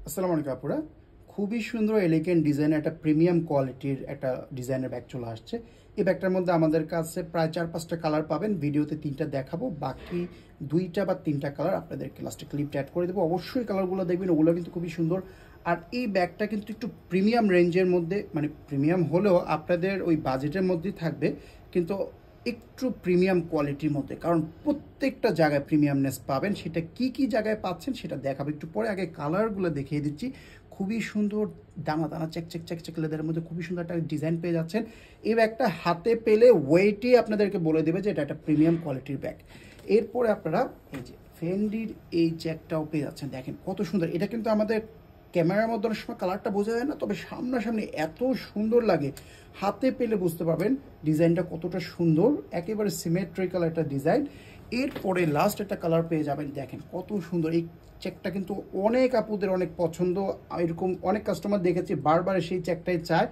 আসসালামু আলাইকুম আপুরা, খুবই সুন্দর এলিগেন্ট ডিজাইনের একটা প্রিমিয়াম কোয়ালিটির একটা ডিজাইনের ব্যাগ চলে আসছে। এই ব্যাগটার মধ্যে আমাদের কাছে প্রায় 4-5টা কালার পাবেন। ভিডিওতে 3টা দেখাবো, বাকি 2টা বা 3টা কালার আপনাদেরকে লাস্টে ক্লিপটা অ্যাড করে দেবো। অবশ্যই কালারগুলো দেখবেন, ওগুলো কিন্তু খুবই সুন্দর। আর এই ব্যাগটা কিন্তু একটু প্রিমিয়াম রেঞ্জের মধ্যে, মানে প্রিমিয়াম হলেও আপনাদের ওই বাজেটের মধ্যেই থাকবে, কিন্তু একটু প্রিমিয়াম কোয়ালিটির মধ্যে, কারণ প্রত্যেকটা জায়গায় প্রিমিয়ামনেস পাবেন। সেটা কি কি জায়গায় পাচ্ছেন সেটা দেখাবো একটু পরে। আগে কালারগুলো দেখিয়ে দিচ্ছি। খুবই সুন্দর দানা দানা চেক চেক চেক চেক লেদারের মধ্যে খুবই সুন্দর একটা ডিজাইন পেয়ে যাচ্ছেন। এই ব্যাগটা হাতে পেলে ওয়েটই আপনাদেরকে বলে দেবে যে এটা একটা প্রিমিয়াম কোয়ালিটির ব্যাগ। এরপরে আপনারা এই যে ফেন্ডির এই জ্যাকটাও পেয়ে যাচ্ছেন, দেখেন কত সুন্দর। এটা কিন্তু আমাদের ক্যামেরার মধ্যে অনেক সময় কালারটা বোঝা যায় না, তবে সামনাসামনি এত সুন্দর লাগে, হাতে পেলে বুঝতে পারবেন ডিজাইনটা কতটা সুন্দর। একেবারে সিমেট্রিক্যাল একটা ডিজাইন। এরপরে লাস্ট একটা কালার পেয়ে যাবেন, দেখেন কত সুন্দর। এই চেকটা কিন্তু অনেক আপুদের অনেক পছন্দ, এরকম অনেক কাস্টমার দেখেছি বারবার সেই চেকটাই চায়।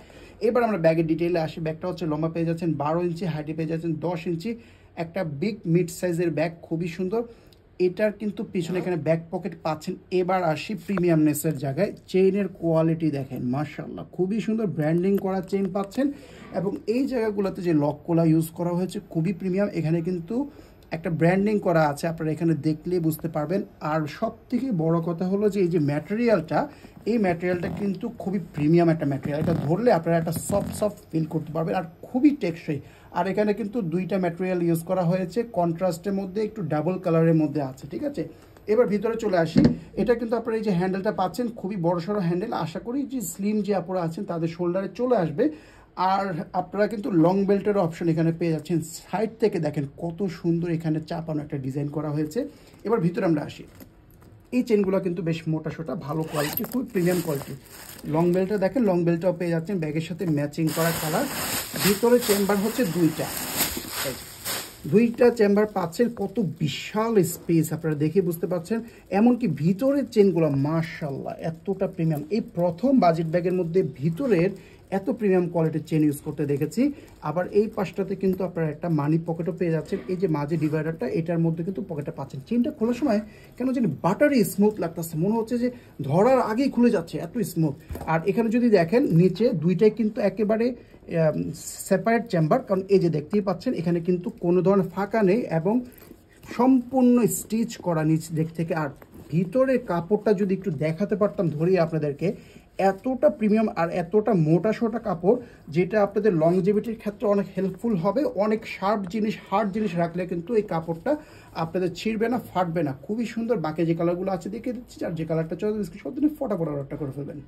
এবার আমরা ব্যাগের ডিটেইলে আসি। ব্যাগটা হচ্ছে লম্বা পেয়ে যাচ্ছেন 12 ইঞ্চি, হাইটে পেয়ে যাচ্ছেন 10 ইঞ্চি। একটা বিগ মিড সাইজের ব্যাগ, খুবই সুন্দর। এটার কিন্তু পিছনে এখানে ব্যাক পকেট পাচ্ছেন। এবার আসি প্রিমিয়ামনেসের জায়গায়। চেইনের কোয়ালিটি দেখেন, মাশাআল্লাহ খুবই সুন্দর ব্র্যান্ডিং করা চেইন পাচ্ছেন। এবং এই জায়গাগুলোতে যে লকগুলা ইউজ করা হয়েছে খুবই প্রিমিয়াম। এখানে কিন্তু একটা ব্র্যান্ডিং করা আছে, আপনারা এখানে দেখলে বুঝতে পারবেন। আর সব থেকে বড় কথা হলো যে এই যে ম্যাটেরিয়ালটা, এই ম্যাটেরিয়ালটা কিন্তু খুবই প্রিমিয়াম একটা ম্যাটেরিয়াল। এটা ধরলে আপনারা একটা সফট সফট ফিল করতে পারবেন, আর খুবই টেকসই। আর এখানে কিন্তু 2টা ম্যাটেরিয়াল ইউজ করা হয়েছে, কন্ট্রাস্টের মধ্যে একটু ডাবল কালারের মধ্যে আছে, ঠিক আছে। এবার ভিতরে চলে আসি। এটা কিন্তু আপনারা এই যে হ্যান্ডেলটা পাচ্ছেন, খুবই বড়সড় হ্যান্ডেল। আশা করি যে স্লিম যে আপুরা আছেন তাদের শোল্ডারে চলে আসবে। আর আপনারা কিন্তু লং বেল্টের অপশন এখানে পেয়ে যাচ্ছেন। সাইড থেকে দেখেন কত সুন্দর এখানে চাপানো একটা ডিজাইন করা হয়েছে। এবার ভিতরে আমরা আসি। এই চেনগুলো কিন্তু বেশ মোটা সোটা, ভালো কোয়ালিটি, খুব প্রিমিয়াম কোয়ালিটি। লং বেল্টটা দেখেন, লং বেল্টটাও পেয়ে যাচ্ছেন ব্যাগের সাথে ম্যাচিং করা কালার। ভিতরে চেম্বার হচ্ছে 2টা চেম্বার পাচ্ছেন। কত বিশাল স্পেস আপনারা দেখে বুঝতে পারছেন। এমনকি ভিতরের চেনগুলো মাশাআল্লাহ এতটা প্রিমিয়াম, এই প্রথম বাজেট ব্যাগের মধ্যে ভিতরের এত প্রিমিয়াম কোয়ালিটির চেন ইউজ করতে দেখেছি। আবার এই পাশটাতে কিন্তু আপনারা একটা মানি পকেটও পেয়ে যাচ্ছেন। এই যে মাঝে ডিভাইডারটা, এটার মধ্যে কিন্তু পকেটটা পাচ্ছেন। চেনটা খোলার সময় কেন জানি বাটারি স্মুথ লাগতেছে, মনে হচ্ছে যে ধরার আগেই খুলে যাচ্ছে, এত স্মুথ। আর এখানে যদি দেখেন নিচে 2টাই কিন্তু একেবারে সেপারেট চেম্বার, কারণ এই যে দেখতেই পাচ্ছেন এখানে কিন্তু কোনো ধরনের ফাঁকা নেই এবং সম্পূর্ণ স্টিচ করা নিচ দিক থেকে। আর ভিতরে কাপড়টা যদি একটু দেখাতে পারতাম ধরিয়ে আপনাদেরকে, এতটা প্রিমিয়াম আর এতটা মোটা সোটা কাপড়, যেটা আপনাদের লংজিভিটির ক্ষেত্রে অনেক হেল্পফুল হবে। অনেক শার্প জিনিস, হার্ড জিনিস রাখলে কিন্তু এই কাপড়টা আপনাদের ছিঁড়বে না, ফাটবে না। খুবই সুন্দর। বাকি যে কালারগুলো আছে দেখে দিচ্ছি, আর যে কালারটা চলে স্ক্রিনশট দিলে ফটাফট অর্ডারটা করে ফেলবেন।